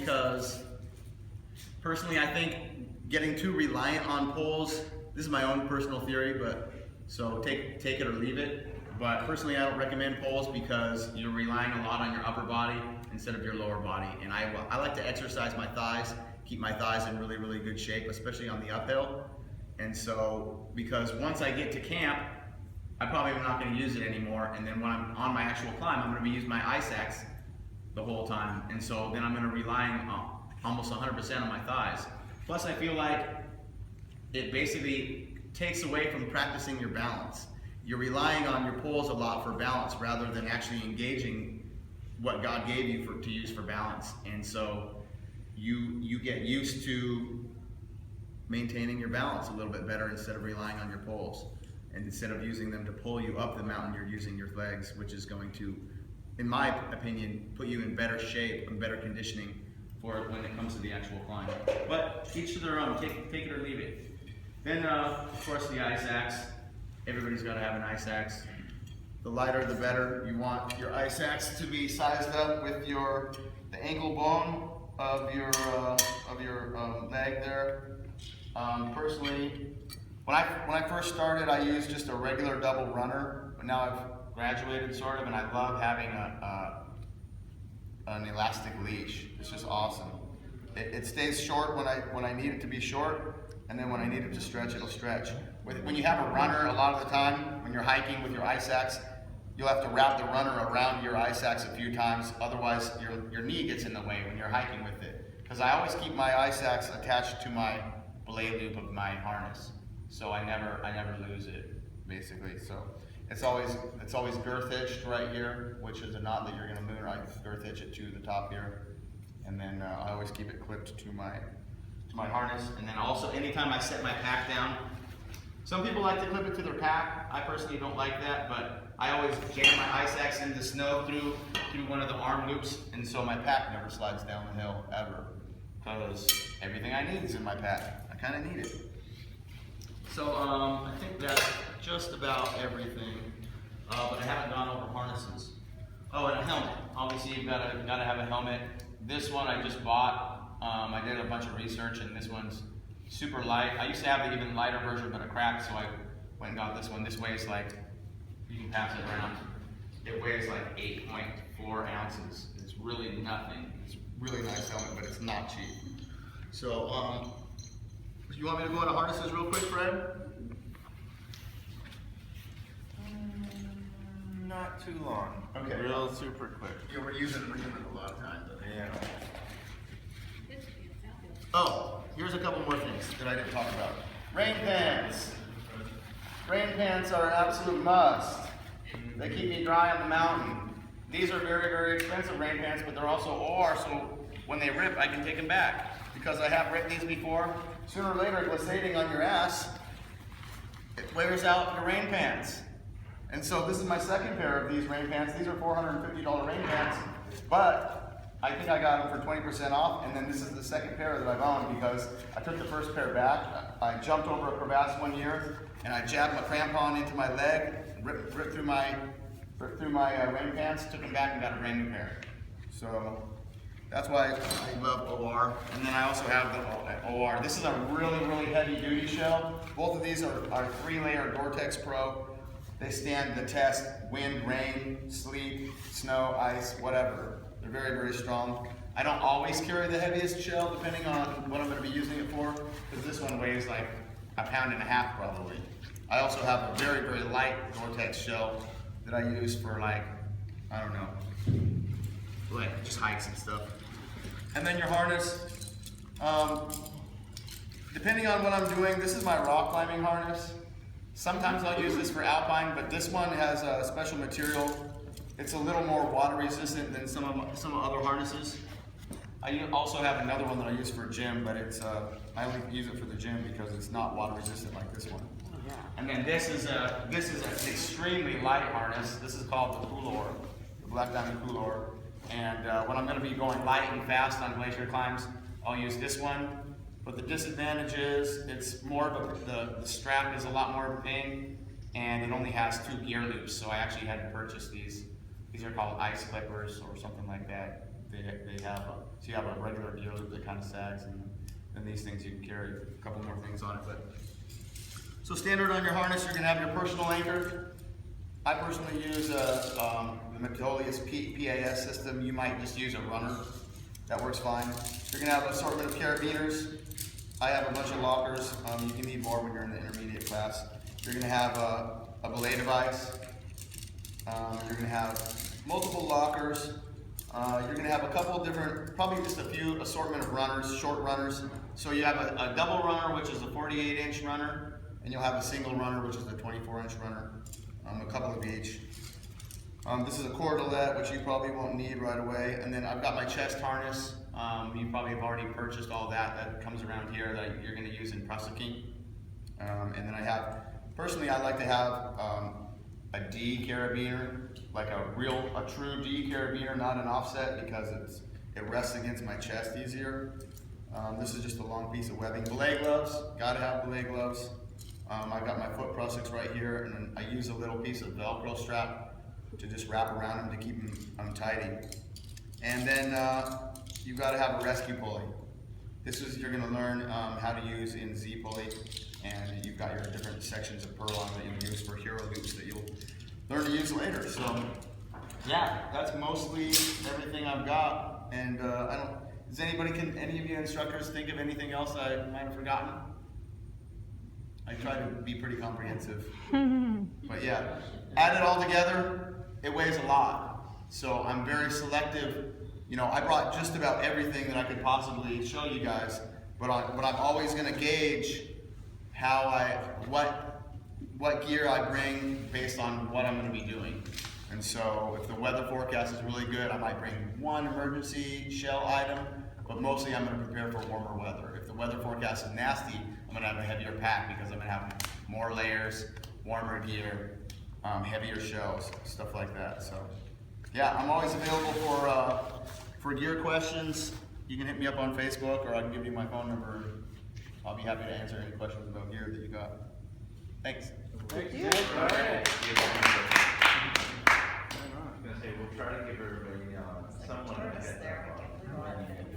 because personally I think getting too reliant on poles, this is my own personal theory, but so take it or leave it. But personally, I don't recommend poles because you're relying a lot on your upper body instead of your lower body. And I like to exercise my thighs, keep my thighs in really, really good shape, especially on the uphill. And so, because once I get to camp, I'm probably not going to use it anymore. And then when I'm on my actual climb, I'm going to be using my ice axe the whole time. And so then I'm going to rely on almost 100% on my thighs. Plus, I feel like it basically takes away from practicing your balance. You're relying on your poles a lot for balance rather than actually engaging what God gave you to use for balance. And so you get used to maintaining your balance a little bit better instead of relying on your poles. And instead of using them to pull you up the mountain, you're using your legs, which is going to, in my opinion, put you in better shape and better conditioning for it when it comes to the actual climb. But each to their own, take it or leave it. Then, of course, the ice axe. Everybody's got to have an ice axe. The lighter, the better. You want your ice axe to be sized up with the ankle bone of your leg there. Personally, when I first started, I used just a regular double runner, but now I've graduated sort of, and I love having an elastic leash. It's just awesome. It stays short when I need it to be short, and then when I need it to stretch, it'll stretch. When you have a runner, a lot of the time, when you're hiking with your ice axe, you'll have to wrap the runner around your ice axe a few times, otherwise your knee gets in the way when you're hiking with it. Because I always keep my ice axe attached to my belay loop of my harness, so I never lose it, basically. So it's always girth hitched right here, which is a knot that you're going to moon right, girth hitch it to the top here, and then I always keep it clipped to my harness. And then also anytime I set my pack down, some people like to clip it to their pack. I personally don't like that, but I always jam my ice axe into snow through one of the arm loops, and so my pack never slides down the hill ever, because everything I need is in my pack. I kind of need it. So I think that's just about everything, but I haven't gone over harnesses. Oh, and a helmet. Obviously, you've got to have a helmet. This one I just bought. I did a bunch of research, and this one's super light. I used to have the even lighter version, but it cracked, so I went and got this one. This weighs like, you can pass it around. It weighs like 8.4 ounces. It's really nothing. It's a really nice helmet, but it's not cheap. So, you want me to go into harnesses real quick, Fred? Not too long. Okay. Real super quick. Yeah, we're using it a lot of times. Yeah. Oh, here's a couple more things that I didn't talk about. Rain pants. Rain pants are an absolute must. They keep me dry on the mountain. These are very, very expensive rain pants, but they're also OR, so when they rip, I can take them back. Because I have ripped these before, sooner or later, glissading on your ass, it wears out your rain pants. And so this is my second pair of these rain pants. These are $450 rain pants, but I think I got them for 20% off, and then this is the second pair that I've owned because I took the first pair back. I jumped over a crevasse one year, and I jabbed my crampon into my leg, ripped through my rain pants, took them back and got a brand new pair. So that's why I love OR. And then I also have the OR. This is a really, really heavy duty shell. Both of these are 3-layer Gore-Tex Pro. They stand the test, wind, rain, sleet, snow, ice, whatever. They're very, very strong. I don't always carry the heaviest shell depending on what I'm going to be using it for, because this one weighs like 1.5 pounds probably. I also have a very, very light Gore-Tex shell that I use for like, I don't know, like just hikes and stuff. And then your harness, depending on what I'm doing, this is my rock climbing harness. Sometimes I'll use this for alpine, but this one has a special material. It's a little more water resistant than some other harnesses. I also have another one that I use for gym, but I only use it for the gym because it's not water resistant like this one. And then this is an extremely light harness. This is called the Coolor, the Black Diamond Coolor. And when I'm going to be going light and fast on glacier climbs, I'll use this one. But the disadvantage is it's more of the strap is a lot more of a pain, and it only has 2 gear loops. So I actually had to purchase these. These are called ice clippers or something like that. they have so you have a regular gear loop that kind of sags, and then these things you can carry a couple more things on it. But so standard on your harness, you're gonna have your personal anchor. I personally use the Metolius PAS system. You might just use a runner. That works fine. You're gonna have an assortment of carabiners. I have a bunch of lockers. You can need more when you're in the intermediate class. You're gonna have a belay device. You're gonna have multiple lockers. You're gonna have a couple different, probably just a few assortment of runners, short runners. So you have a double runner, which is a 48-inch runner, and you'll have a single runner, which is a 24-inch runner. A couple of each. This is a cordelette, which you probably won't need right away. And then I've got my chest harness. You probably have already purchased all that comes around here that you're gonna use in prusicking. And then I have, personally I like to have a D carabiner, like a true D carabiner, not an offset, because it rests against my chest easier. This is just a long piece of webbing. Belay gloves, gotta have belay gloves. I've got my foot prusiks right here, and then I use a little piece of Velcro strap to just wrap around them to keep them tidy. And then you've got to have a rescue pulley. This is you're going to learn how to use in Z pulley, and you've got your different sections of purlin that you use for hero loops that you'll learn to use later. So yeah, that's mostly everything I've got. And does any of you instructors think of anything else I might have forgotten? I try to be pretty comprehensive. But yeah, add it all together, it weighs a lot. So I'm very selective. You know, I brought just about everything that I could possibly show you guys, but I'm always gonna gauge what gear I bring based on what I'm gonna be doing. And so if the weather forecast is really good, I might bring one emergency shell item, but mostly I'm gonna prepare for warmer weather. If the weather forecast is nasty, I'm gonna have a heavier pack because I'm gonna have more layers, warmer gear, heavier shells, stuff like that. So yeah, I'm always available for gear questions. You can hit me up on Facebook, or I can give you my phone number. I'll be happy to answer any questions about gear that you got. Thanks. Thank you. All right. I was gonna say, we'll try to give everybody someone to get that.